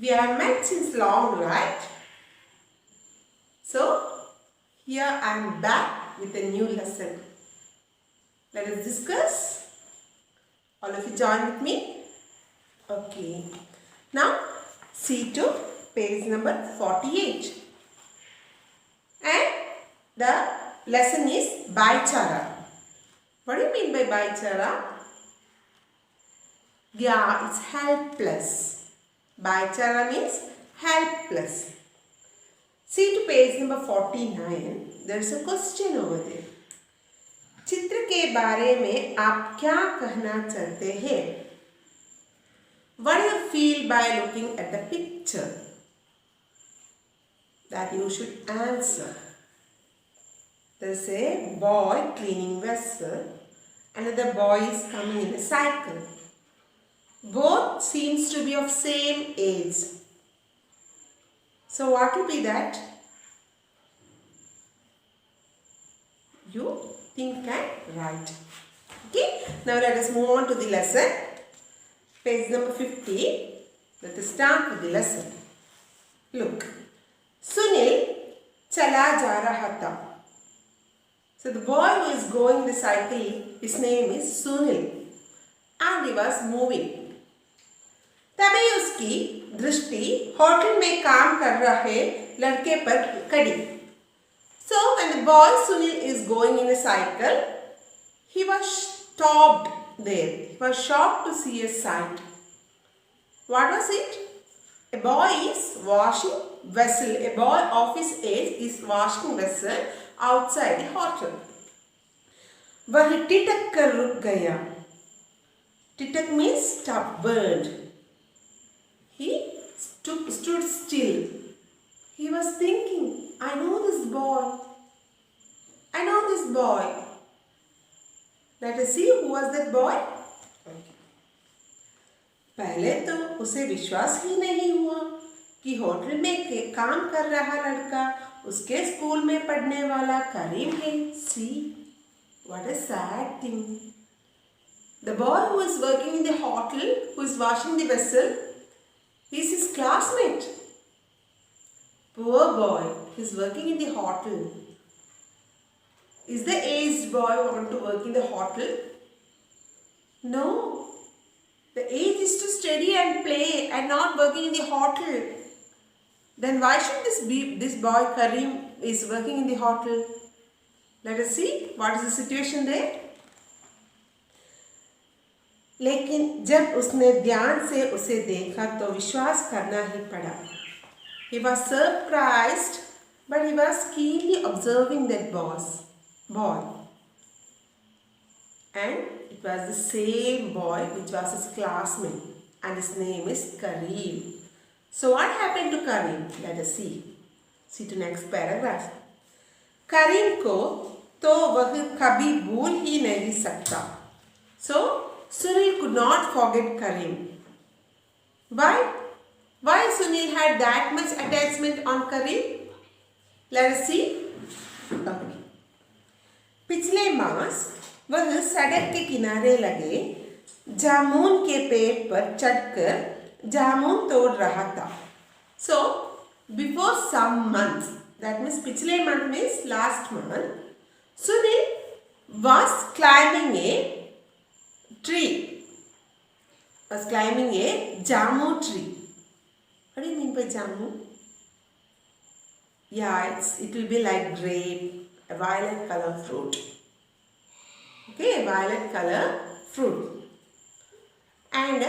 We have met since long, right? So, here I am back with a new lesson. Let us discuss. All of you join with me. Okay. Now, see to page number 48. And the lesson is Baichara. What do you mean by Baichara? Yeah, it's helpless. Baichara means helpless. See to page number 49. There is a question over there. चित्र के बारे में आप क्या कहना चाहते हैं? What do you feel by looking at the picture? That you should answer. There's a boy cleaning vessel. Another boy is coming in a cycle. Both seems to be of same age. So what will be that? You think and write. Okay. Now let us move on to the lesson. Page number 50. Let us start with the lesson. Look. Sunil chala ja raha tha. So the boy who is going the cycle, his name is Sunil. And he was moving. तभी उसकी दृष्टि hotel में काम कर रहे लड़के पर कड़ी. So when the boy Sunil is going in a cycle, he was stopped there. He was shocked to see a sight. What was it? A boy is washing vessel. A boy of his age is washing vessel outside the hotel. वह टिटक कर रुक गया. Titak means stubborn. He stood still. He was thinking, I know this boy. I know this boy. Let us see who was that boy. पहले तो उसे विश्वास ही नहीं हुआ कि होटल में काम कर रहा लड़का उसके स्कूल में पढ़ने वाला करीम है. See, what a sad thing. The boy who is working in the hotel, who is washing the vessel, is his classmate. Poor boy, he is working in the hotel. Is the aged boy want to work in the hotel? No. The age is to study and play and not working in the hotel. Then why should this boy Karim is working in the hotel? Let us see what is the situation there. लेकिन जब उसने ध्यान से उसे देखा तो विश्वास करना ही पड़ा. He was surprised, but he was keenly observing that boy. And it was the same boy which was his classmate, and his name is Karim. So what happened to Karim? Let us see. See to next paragraph. Karim को तो वह कभी भूल ही नहीं सकता. So Sunil could not forget Karim. Why? Why Sunil had that much attachment on Karim? Let us see. Okay. पिछले मास वह सड़क के किनारे लगे जामुन के पेड़ पर चढ़कर जामुन तोड़ रहा था. So before some months, that means पिछले month means last month, Sunil was climbing a tree. Was climbing a jamu tree. What do you mean by jamu? Yeah, it will be like grape, a violet color fruit. Okay, a violet color fruit. And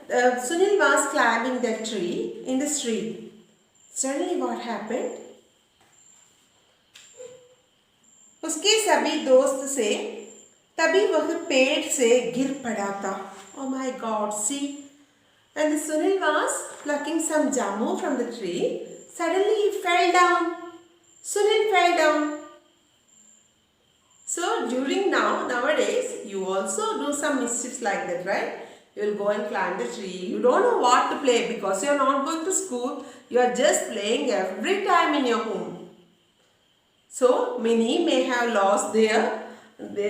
Sunil was climbing that tree in the street. Suddenly what happened? उसके सभी दोस्त से तभी वह पेड़ से गिर पड़ा था. Oh my God, see. And Sunil was plucking some jamu from the tree. Suddenly he fell down. Sunil fell down. So nowadays, you also do some mischiefs like that, right? You will go and climb the tree. You don't know what to play because you are not going to school. You are just playing every time in your home. So many may have lost they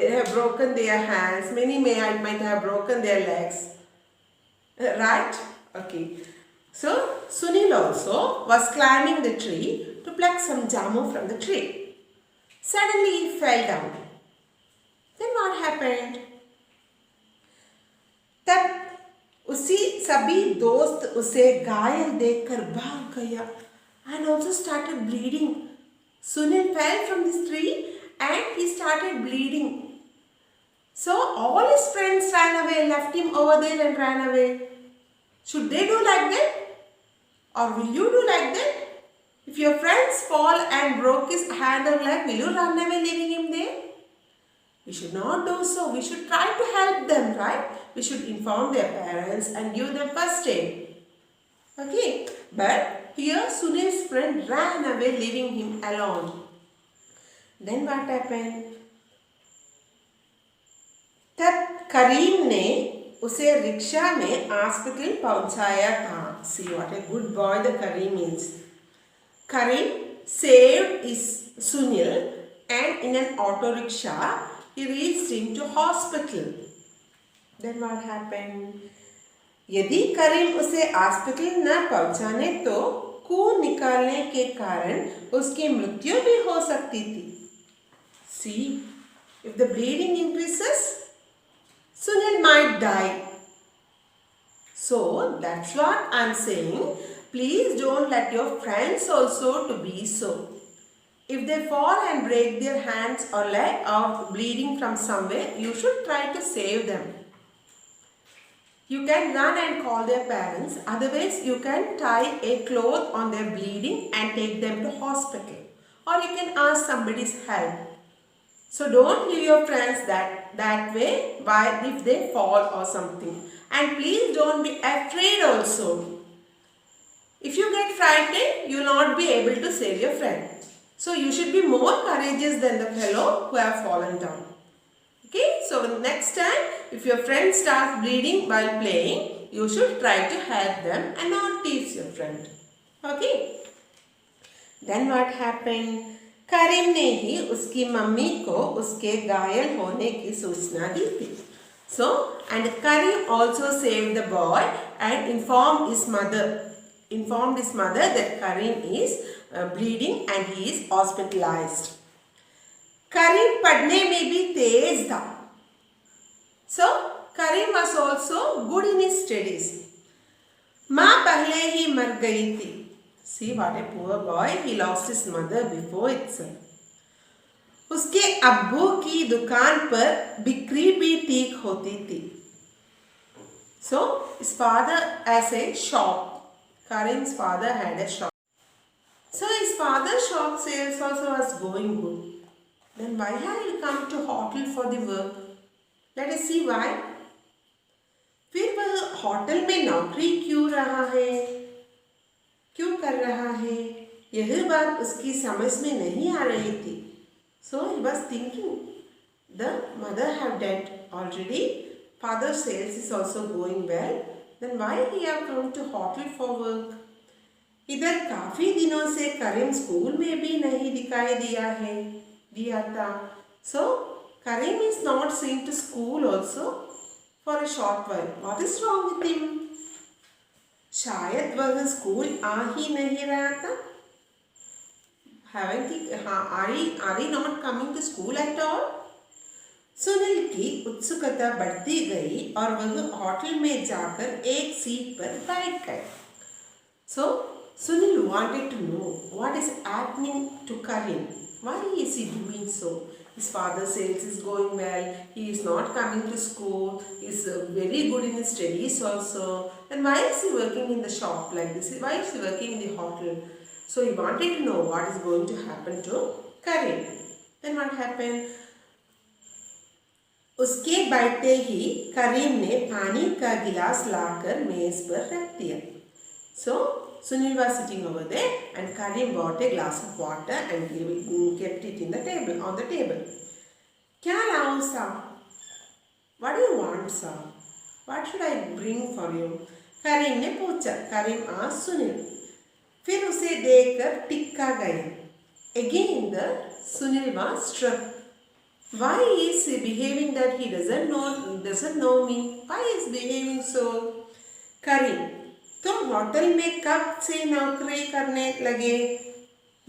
have broken their hands. Many might have broken their legs. Right? Okay. So Sunil also was climbing the tree to pluck some jamu from the tree. Suddenly he fell down. Then what happened? तब उसी सभी दोस्त उसे घायल देखकर भाग गया and also started bleeding. Sunil fell from this tree and he started bleeding. So all his friends ran away, left him over there and ran away. Should they do like that? Or will you do like that? If your friends fall and broke his hand or leg, will you run away leaving him there? We should not do so. We should try to help them, right? We should inform their parents and give them first aid. Okay? But here Sunil's friend ran away leaving him alone. Then what happened? तब करीम ने उसे rickshaw में hospital पहुंचाया था. See what a good boy the Kareem is. Kareem saved his Sunil and in an auto rickshaw he reached him to hospital. Then what happened? यदि करीम उसे hospital न पहुंचाने तो खून निकालने के कारण उसकी मृत्यु भी हो सकती थी. See, if the bleeding increases, Sunil might die. So that's what I'm saying. Please don't let your friends also to be so. If they fall and break their hands or leg or bleeding from somewhere, you should try to save them. You can run and call their parents. Otherwise, you can tie a cloth on their bleeding and take them to hospital. Or you can ask somebody's help. So don't leave your friends that way if they fall or something. And please don't be afraid also. If you get frightened, you will not be able to save your friend. So you should be more courageous than the fellow who have fallen down. Okay, so next time if your friend starts bleeding while playing, you should try to help them and not tease your friend. Okay. Then what happened? करीम ने ही उसकी mummy को उसके घायल होने की सूचना दी थी. So, and Kareem also saved the boy and informed his mother that Kareem is bleeding and he is hospitalized. Kareem पढ़ने में भी तेज था. So, Kareem was also good in his studies. माँ पहले ही मर गई थी. See what a poor boy, he lost his mother before itself. उसके अब्बू की दुकान पर बिक्री भी ठीक होती थी. So his father has a shop. Kareem's father had a shop. So his father's shop sales also was going good. Then why have you come to hotel for the work? Let us see why. फिर वह hotel में नौकरी क्यों रहा है, क्यों कर रहा है, यह बात उसकी समझ में नहीं आ रही थी. So he was thinking, the mother have died already, father's sales is also going well, then why he have come to hotel for work? इधर काफी दिनों से करीम स्कूल में भी नहीं दिखाई दिया था. So Kareem is not seen to school also for a short while. What is wrong with him? शायद वह स्कूल आ ही नहीं रहा था. Are he not coming to school at all? Sunil की उत्सुकता बढ़ती गई और वह होटल में जाकर एक सीट पर बैठ गए. So Sunil wanted to know what is happening to Kareem. Why is he doing so? His father's sales is going well. He is not coming to school. He is very good in his studies also. And why is he working in the shop like this? Why is he working in the hotel? So he wanted to know what is going to happen to Kareem. Then what happened? उसके बैठते ही करीम ने पानी का गिलास लाकर मेज पर रख दिया. So Sunil was sitting over there and Kareem brought a glass of water and kept it in the table, on the table. क्या लाऊं साहब? What do you want साहब? What should I bring for you? करीम ने पूछा. करीम asked Sunil. फिर उसे देखकर टिक्का गया. Again the Sunil was struck. Why is he behaving that he doesn't know me? Why is behaving so? Kareem, तुम hotel में कब से नौकरी करने लगे?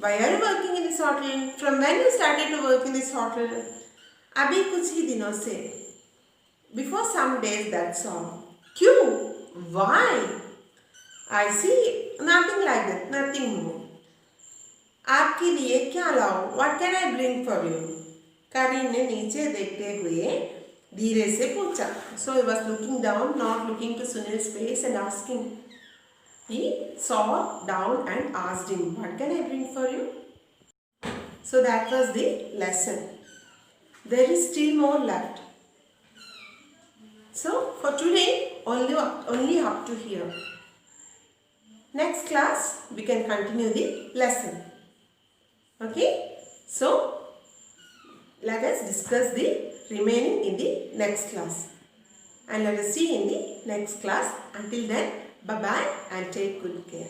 Why are you working in this hotel? From when you started to work in this hotel? अभी कुछ ही दिनों से. Before some days, that's all. क्यों? Why? I see nothing like that, nothing more. आपके लिए क्या लाऊं? What can I bring for you? करीम ने नीचे देखते हुए धीरे से पूछा. So he was looking down, not looking to Sunil's face and asking. He saw down and asked him, what can I bring for you? So that was the lesson. There is still more left. So for today, only up to here. Next class, we can continue the lesson. Okay? So, let us discuss the remaining in the next class. And let us see in the next class. Until then, bye-bye and take good care.